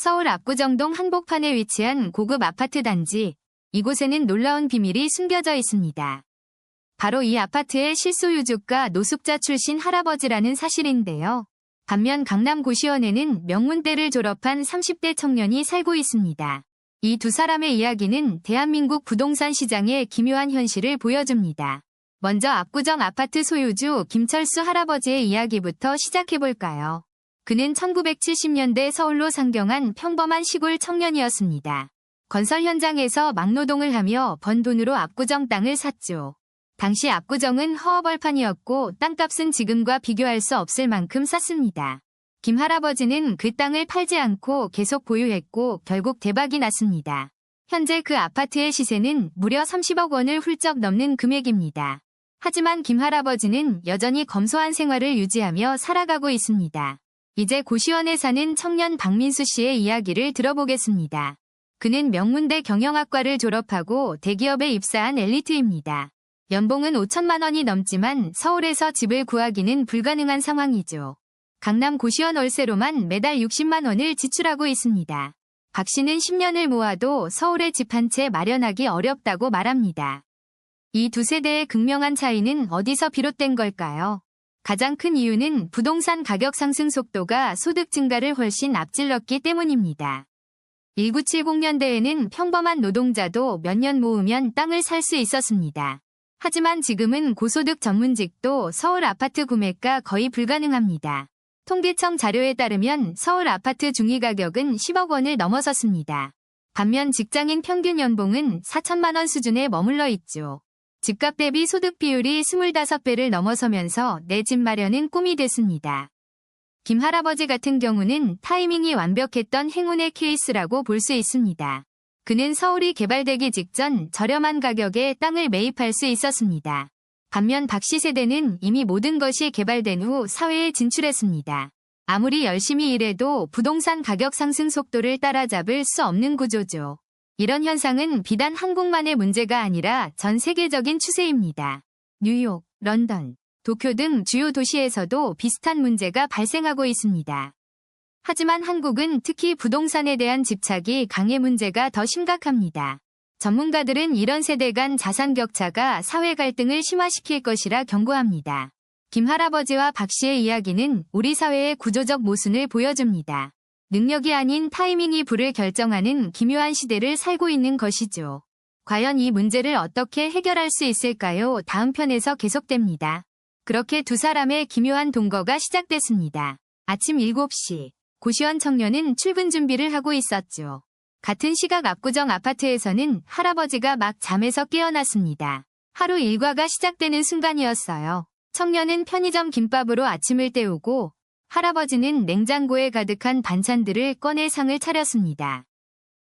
서울 압구정동 한복판에 위치한 고급 아파트 단지. 이곳에는 놀라운 비밀이 숨겨져 있습니다. 바로 이 아파트의 실소유주가 노숙자 출신 할아버지라는 사실인데요. 반면 강남 고시원에는 명문대를 졸업한 30대 청년이 살고 있습니다. 이 두 사람의 이야기는 대한민국 부동산 시장의 기묘한 현실을 보여줍니다. 먼저 압구정 아파트 소유주 김철수 할아버지의 이야기부터 시작해볼까요? 그는 1970년대 서울로 상경한 평범한 시골 청년이었습니다. 건설 현장에서 막노동을 하며 번 돈으로 압구정 땅을 샀죠. 당시 압구정은 허허벌판이었고 땅값은 지금과 비교할 수 없을 만큼 쌌습니다. 김 할아버지는 그 땅을 팔지 않고 계속 보유했고 결국 대박이 났습니다. 현재 그 아파트의 시세는 무려 30억 원을 훌쩍 넘는 금액입니다. 하지만 김 할아버지는 여전히 검소한 생활을 유지하며 살아가고 있습니다. 이제 고시원에 사는 청년 박민수 씨의 이야기를 들어보겠습니다. 그는 명문대 경영학과를 졸업하고 대기업에 입사한 엘리트입니다. 연봉은 5천만 원이 넘지만 서울에서 집을 구하기는 불가능한 상황이죠. 강남 고시원 월세로만 매달 60만 원을 지출하고 있습니다. 박 씨는 10년을 모아도 서울에 집 한 채 마련하기 어렵다고 말합니다. 이 두 세대의 극명한 차이는 어디서 비롯된 걸까요? 가장 큰 이유는 부동산 가격 상승 속도가 소득 증가를 훨씬 앞질렀기 때문입니다. 1970년대에는 평범한 노동자도 몇 년 모으면 땅을 살 수 있었습니다. 하지만 지금은 고소득 전문직도 서울 아파트 구매가 거의 불가능합니다. 통계청 자료에 따르면 서울 아파트 중위 가격은 10억 원을 넘어섰습니다. 반면 직장인 평균 연봉은 4천만 원 수준에 머물러 있죠. 집값 대비 소득 비율이 25배를 넘어서면서 내 집 마련은 꿈이 됐습니다. 김 할아버지 같은 경우는 타이밍이 완벽했던 행운의 케이스라고 볼 수 있습니다. 그는 서울이 개발되기 직전 저렴한 가격에 땅을 매입할 수 있었습니다. 반면 박 씨 세대는 이미 모든 것이 개발된 후 사회에 진출했습니다. 아무리 열심히 일해도 부동산 가격 상승 속도를 따라잡을 수 없는 구조죠. 이런 현상은 비단 한국만의 문제가 아니라 전 세계적인 추세입니다. 뉴욕, 런던, 도쿄 등 주요 도시에서도 비슷한 문제가 발생하고 있습니다. 하지만 한국은 특히 부동산에 대한 집착이 강해 문제가 더 심각합니다. 전문가들은 이런 세대 간 자산 격차가 사회 갈등을 심화시킬 것이라 경고합니다. 김 할아버지와 박 씨의 이야기는 우리 사회의 구조적 모순을 보여줍니다. 능력이 아닌 타이밍이 부를 결정하는 기묘한 시대를 살고 있는 것이죠. 과연 이 문제를 어떻게 해결할 수 있을까요? 다음 편에서 계속됩니다. 그렇게 두 사람의 기묘한 동거가 시작됐습니다. 아침 7시. 고시원 청년은 출근 준비를 하고 있었죠. 같은 시각 압구정 아파트에서는 할아버지가 막 잠에서 깨어났습니다. 하루 일과가 시작되는 순간이었어요. 청년은 편의점 김밥으로 아침을 때우고 할아버지는 냉장고에 가득한 반찬들을 꺼내 상을 차렸습니다.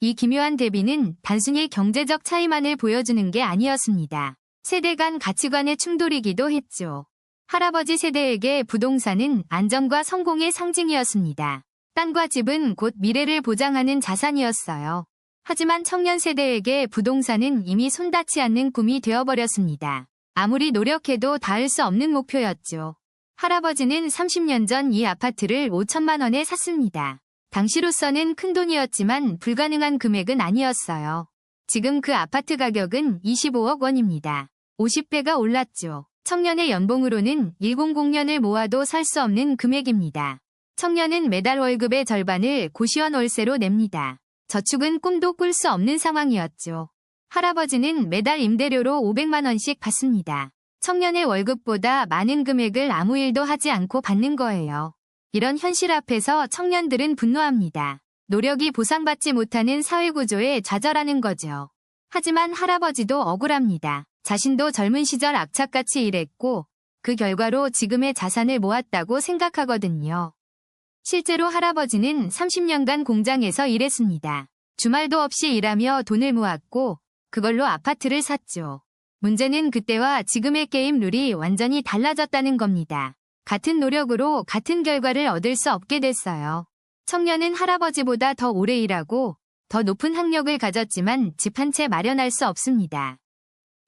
이 기묘한 대비는 단순히 경제적 차이만을 보여주는 게 아니었습니다. 세대 간 가치관의 충돌이기도 했죠. 할아버지 세대에게 부동산은 안정과 성공의 상징이었습니다. 땅과 집은 곧 미래를 보장하는 자산이었어요. 하지만 청년 세대에게 부동산은 이미 손닿지 않는 꿈이 되어버렸습니다. 아무리 노력해도 닿을 수 없는 목표였죠. 할아버지는 30년 전 이 아파트를 5천만 원에 샀습니다. 당시로서는 큰돈이었지만 불가능한 금액은 아니었어요. 지금 그 아파트 가격은 25억 원입니다. 50배가 올랐죠. 청년의 연봉으로는 100년을 모아도 살 수 없는 금액입니다. 청년은 매달 월급의 절반을 고시원 월세로 냅니다. 저축은 꿈도 꿀 수 없는 상황이었죠. 할아버지는 매달 임대료로 500만 원씩 받습니다. 청년의 월급보다 많은 금액을 아무 일도 하지 않고 받는 거예요. 이런 현실 앞에서 청년들은 분노합니다. 노력이 보상받지 못하는 사회구조에 좌절하는 거죠. 하지만 할아버지도 억울합니다. 자신도 젊은 시절 악착같이 일했고 그 결과로 지금의 자산을 모았다고 생각하거든요. 실제로 할아버지는 30년간 공장에서 일했습니다. 주말도 없이 일하며 돈을 모았고 그걸로 아파트를 샀죠. 문제는 그때와 지금의 게임 룰이 완전히 달라졌다는 겁니다. 같은 노력으로 같은 결과를 얻을 수 없게 됐어요. 청년은 할아버지보다 더 오래 일하고 더 높은 학력을 가졌지만 집 한 채 마련할 수 없습니다.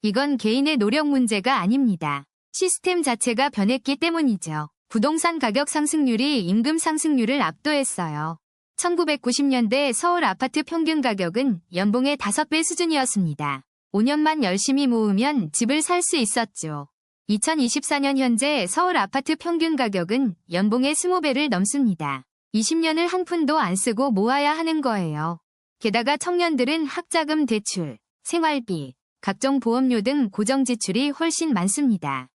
이건 개인의 노력 문제가 아닙니다. 시스템 자체가 변했기 때문이죠. 부동산 가격 상승률이 임금 상승률을 압도했어요. 1990년대 서울 아파트 평균 가격은 연봉의 5배 수준이었습니다. 5년만 열심히 모으면 집을 살 수 있었죠. 2024년 현재 서울 아파트 평균 가격은 연봉의 20배를 넘습니다. 20년을 한 푼도 안 쓰고 모아야 하는 거예요. 게다가 청년들은 학자금 대출, 생활비, 각종 보험료 등 고정 지출이 훨씬 많습니다.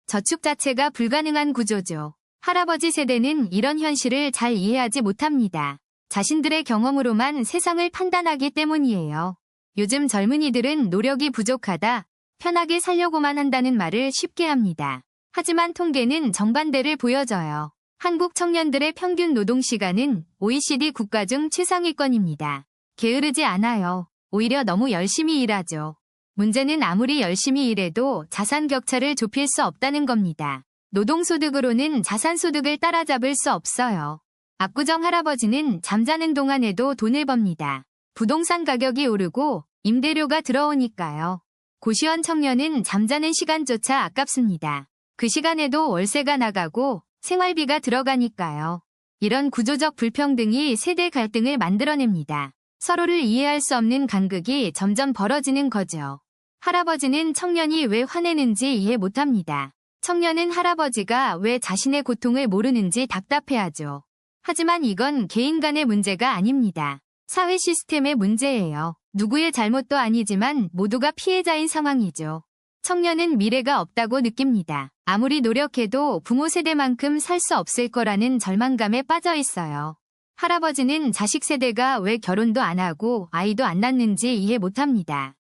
저축 자체가 불가능한 구조죠. 할아버지 세대는 이런 현실을 잘 이해하지 못합니다. 자신들의 경험으로만 세상을 판단하기 때문이에요. 요즘 젊은이들은 노력이 부족하다, 편하게 살려고만 한다는 말을 쉽게 합니다. 하지만 통계는 정반대를 보여줘요. 한국 청년들의 평균 노동시간은 OECD 국가 중 최상위권입니다. 게으르지 않아요. 오히려 너무 열심히 일하죠. 문제는 아무리 열심히 일해도 자산 격차를 좁힐 수 없다는 겁니다. 노동소득으로는 자산소득을 따라잡을 수 없어요. 압구정 할아버지는 잠자는 동안에도 돈을 법니다. 부동산 가격이 오르고 임대료가 들어오니까요. 고시원 청년은 잠자는 시간조차 아깝습니다. 그 시간에도 월세가 나가고 생활비가 들어가니까요. 이런 구조적 불평등이 세대 갈등을 만들어냅니다. 서로를 이해할 수 없는 간극이 점점 벌어지는 거죠. 할아버지는 청년이 왜 화내는지 이해 못합니다. 청년은 할아버지가 왜 자신의 고통을 모르는지 답답해하죠. 하지만 이건 개인 간의 문제가 아닙니다. 사회 시스템의 문제예요. 누구의 잘못도 아니지만 모두가 피해자인 상황이죠. 청년은 미래가 없다고 느낍니다. 아무리 노력해도 부모 세대만큼 살 수 없을 거라는 절망감에 빠져 있어요. 할아버지는 자식 세대가 왜 결혼도 안 하고 아이도 안 낳는지 이해 못합니다.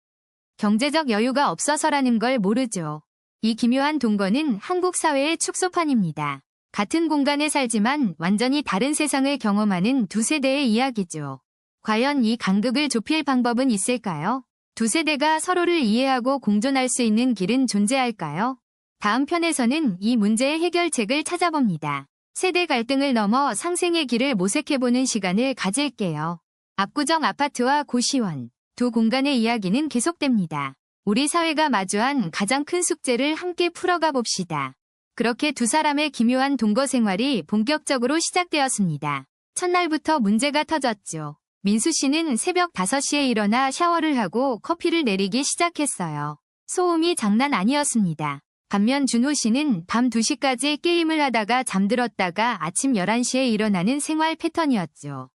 경제적 여유가 없어서라는 걸 모르죠. 이 기묘한 동거는 한국 사회의 축소판입니다. 같은 공간에 살지만 완전히 다른 세상을 경험하는 두 세대의 이야기죠. 과연 이 간극을 좁힐 방법은 있을까요? 두 세대가 서로를 이해하고 공존할 수 있는 길은 존재할까요? 다음 편에서는 이 문제의 해결책을 찾아봅니다. 세대 갈등을 넘어 상생의 길을 모색해보는 시간을 가질게요. 압구정 아파트와 고시원, 두 공간의 이야기는 계속됩니다. 우리 사회가 마주한 가장 큰 숙제를 함께 풀어가 봅시다. 그렇게 두 사람의 기묘한 동거 생활이 본격적으로 시작되었습니다. 첫날부터 문제가 터졌죠. 민수 씨는 새벽 5시에 일어나 샤워를 하고 커피를 내리기 시작했어요. 소음이 장난 아니었습니다. 반면 준호 씨는 밤 2시까지 게임을 하다가 잠들었다가 아침 11시에 일어나는 생활 패턴이었죠.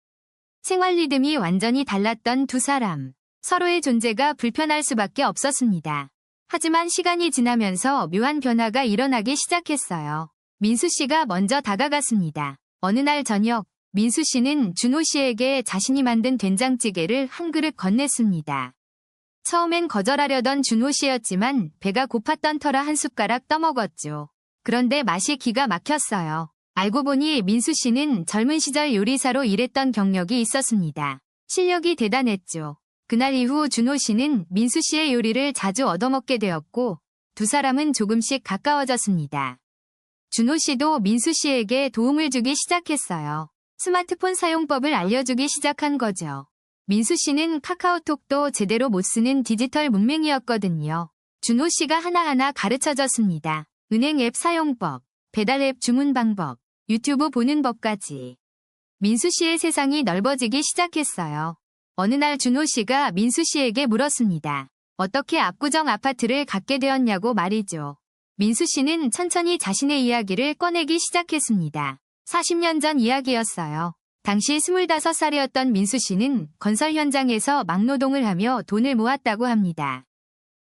생활 리듬이 완전히 달랐던 두 사람. 서로의 존재가 불편할 수밖에 없었습니다. 하지만 시간이 지나면서 묘한 변화가 일어나기 시작했어요. 민수 씨가 먼저 다가갔습니다. 어느 날 저녁, 민수 씨는 준호 씨에게 자신이 만든 된장찌개를 한 그릇 건넸습니다. 처음엔 거절하려던 준호 씨였지만 배가 고팠던 터라 한 숟가락 떠먹었죠. 그런데 맛이 기가 막혔어요. 알고 보니 민수 씨는 젊은 시절 요리사로 일했던 경력이 있었습니다. 실력이 대단했죠. 그날 이후 준호 씨는 민수 씨의 요리를 자주 얻어먹게 되었고 두 사람은 조금씩 가까워졌습니다. 준호 씨도 민수 씨에게 도움을 주기 시작했어요. 스마트폰 사용법을 알려주기 시작한 거죠. 민수 씨는 카카오톡도 제대로 못 쓰는 디지털 문맹이었거든요. 준호 씨가 하나하나 가르쳐줬습니다. 은행 앱 사용법, 배달 앱 주문 방법, 유튜브 보는 법까지. 민수 씨의 세상이 넓어지기 시작했어요. 어느 날 준호 씨가 민수 씨에게 물었습니다. 어떻게 압구정 아파트를 갖게 되었냐고 말이죠. 민수 씨는 천천히 자신의 이야기를 꺼내기 시작했습니다. 40년 전 이야기였어요. 당시 25살이었던 민수 씨는 건설 현장에서 막노동을 하며 돈을 모았다고 합니다.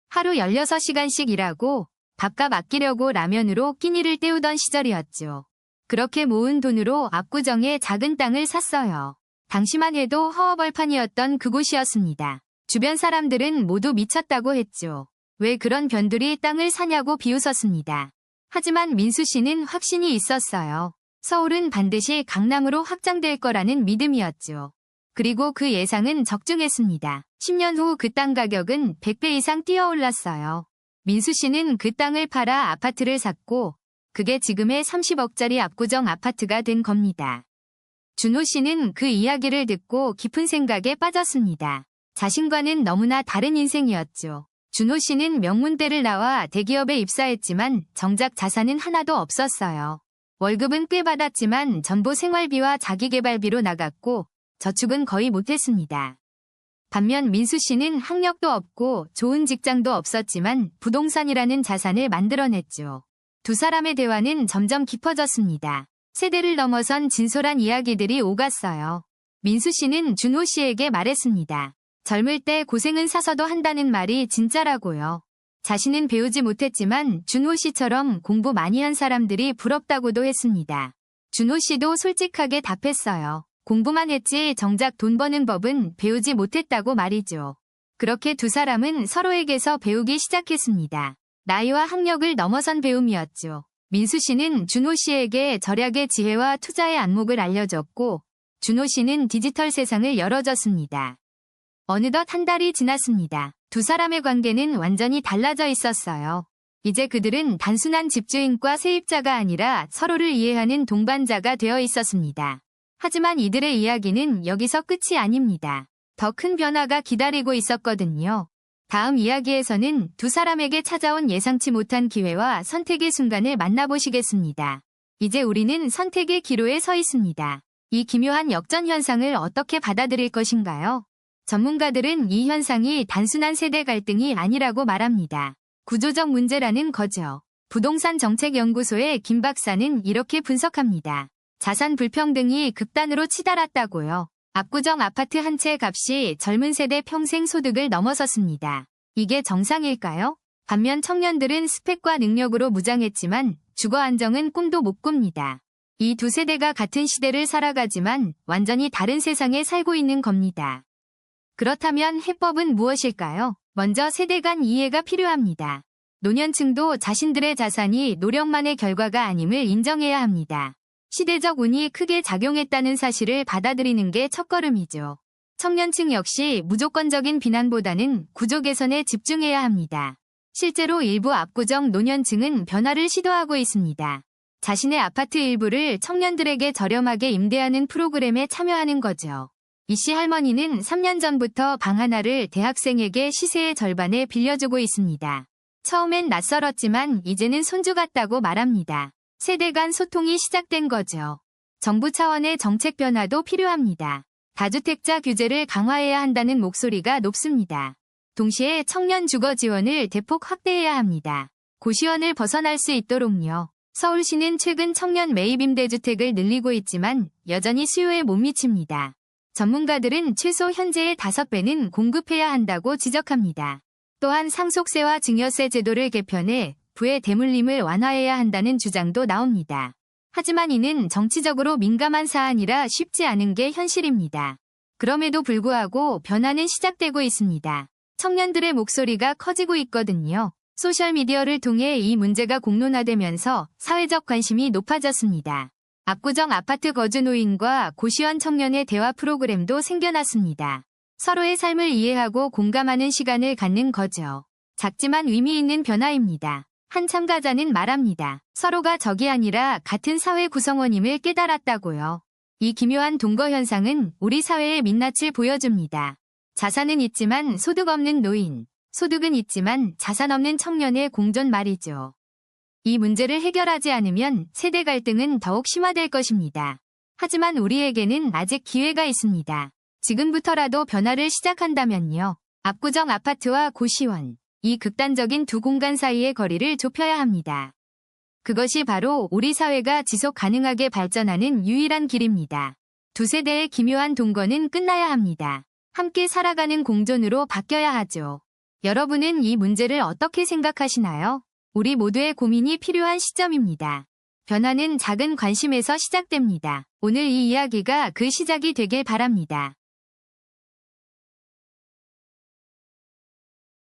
하루 16시간씩 일하고 밥값 아끼려고 라면으로 끼니를 때우던 시절이었죠. 그렇게 모은 돈으로 압구정에 작은 땅을 샀어요. 당시만 해도 허허벌판이었던 그곳이었습니다. 주변 사람들은 모두 미쳤다고 했죠. 왜 그런 변두리 땅을 사냐고 비웃었습니다. 하지만 민수 씨는 확신이 있었어요. 서울은 반드시 강남으로 확장될 거라는 믿음이었죠. 그리고 그 예상은 적중했습니다. 10년 후 그 땅 가격은 100배 이상 뛰어올랐어요. 민수 씨는 그 땅을 팔아 아파트를 샀고 그게 지금의 30억짜리 압구정 아파트가 된 겁니다. 준호 씨는 그 이야기를 듣고 깊은 생각에 빠졌습니다. 자신과는 너무나 다른 인생이었죠. 준호 씨는 명문대를 나와 대기업에 입사했지만 정작 자산은 하나도 없었어요. 월급은 꽤 받았지만 전부 생활비와 자기계발비로 나갔고 저축은 거의 못했습니다. 반면 민수 씨는 학력도 없고 좋은 직장도 없었지만 부동산이라는 자산을 만들어냈죠. 두 사람의 대화는 점점 깊어졌습니다. 세대를 넘어선 진솔한 이야기들이 오갔어요. 민수 씨는 준호 씨에게 말했습니다. 젊을 때 고생은 사서도 한다는 말이 진짜라고요. 자신은 배우지 못했지만 준호 씨처럼 공부 많이 한 사람들이 부럽다고도 했습니다. 준호 씨도 솔직하게 답했어요. 공부만 했지 정작 돈 버는 법은 배우지 못했다고 말이죠. 그렇게 두 사람은 서로에게서 배우기 시작했습니다. 나이와 학력을 넘어선 배움이었죠. 민수 씨는 준호 씨에게 절약의 지혜와 투자의 안목을 알려줬고 준호 씨는 디지털 세상을 열어줬습니다. 어느덧 한 달이 지났습니다. 두 사람의 관계는 완전히 달라져 있었어요. 이제 그들은 단순한 집주인과 세입자가 아니라 서로를 이해하는 동반자가 되어 있었습니다. 하지만 이들의 이야기는 여기서 끝이 아닙니다. 더 큰 변화가 기다리고 있었거든요. 다음 이야기에서는 두 사람에게 찾아온 예상치 못한 기회와 선택의 순간을 만나보시겠습니다. 이제 우리는 선택의 기로에 서 있습니다. 이 기묘한 역전 현상을 어떻게 받아들일 것인가요? 전문가들은 이 현상이 단순한 세대 갈등이 아니라고 말합니다. 구조적 문제라는 거죠. 부동산 정책연구소의 김 박사는 이렇게 분석합니다. 자산 불평등이 극단으로 치달았다고요. 압구정 아파트 한 채 값이 젊은 세대 평생 소득을 넘어섰습니다. 이게 정상일까요? 반면 청년들은 스펙과 능력으로 무장했지만 주거 안정은 꿈도 못 꿉니다. 이 두 세대가 같은 시대를 살아가지만 완전히 다른 세상에 살고 있는 겁니다. 그렇다면 해법은 무엇일까요? 먼저 세대 간 이해가 필요합니다. 노년층도 자신들의 자산이 노력만의 결과가 아님을 인정해야 합니다. 시대적 운이 크게 작용했다는 사실을 받아들이는 게 첫걸음이죠. 청년층 역시 무조건적인 비난보다는 구조 개선에 집중해야 합니다. 실제로 일부 압구정 노년층은 변화를 시도하고 있습니다. 자신의 아파트 일부를 청년들에게 저렴하게 임대하는 프로그램에 참여하는 거죠. 이씨 할머니는 3년 전부터 방 하나를 대학생에게 시세의 절반에 빌려주고 있습니다. 처음엔 낯설었지만 이제는 손주 같다고 말합니다. 세대 간 소통이 시작된 거죠. 정부 차원의 정책 변화도 필요합니다. 다주택자 규제를 강화해야 한다는 목소리가 높습니다. 동시에 청년 주거 지원을 대폭 확대해야 합니다. 고시원을 벗어날 수 있도록요. 서울시는 최근 청년 매입 임대주택을 늘리고 있지만 여전히 수요에 못 미칩니다. 전문가들은 최소 현재의 5배는 공급해야 한다고 지적합니다. 또한 상속세와 증여세 제도를 개편해 부의 대물림을 완화해야 한다는 주장도 나옵니다. 하지만 이는 정치적으로 민감한 사안이라 쉽지 않은 게 현실입니다. 그럼에도 불구하고 변화는 시작되고 있습니다. 청년들의 목소리가 커지고 있거든요. 소셜미디어를 통해 이 문제가 공론화되면서 사회적 관심이 높아졌습니다. 압구정 아파트 거주 노인과 고시원 청년의 대화 프로그램도 생겨났습니다. 서로의 삶을 이해하고 공감하는 시간을 갖는 거죠. 작지만 의미 있는 변화입니다. 한 참가자는 말합니다. 서로가 적이 아니라 같은 사회 구성원임을 깨달았다고요. 이 기묘한 동거 현상은 우리 사회의 민낯을 보여줍니다. 자산은 있지만 소득 없는 노인, 소득은 있지만 자산 없는 청년의 공존 말이죠. 이 문제를 해결하지 않으면 세대 갈등은 더욱 심화될 것입니다. 하지만 우리에게는 아직 기회가 있습니다. 지금부터라도 변화를 시작한다면요. 압구정 아파트와 고시원, 이 극단적인 두 공간 사이의 거리를 좁혀야 합니다. 그것이 바로 우리 사회가 지속 가능하게 발전하는 유일한 길입니다. 두 세대의 기묘한 동거는 끝나야 합니다. 함께 살아가는 공존으로 바뀌어야 하죠. 여러분은 이 문제를 어떻게 생각하시나요? 우리 모두의 고민이 필요한 시점입니다. 변화는 작은 관심에서 시작됩니다. 오늘 이 이야기가 그 시작이 되길 바랍니다.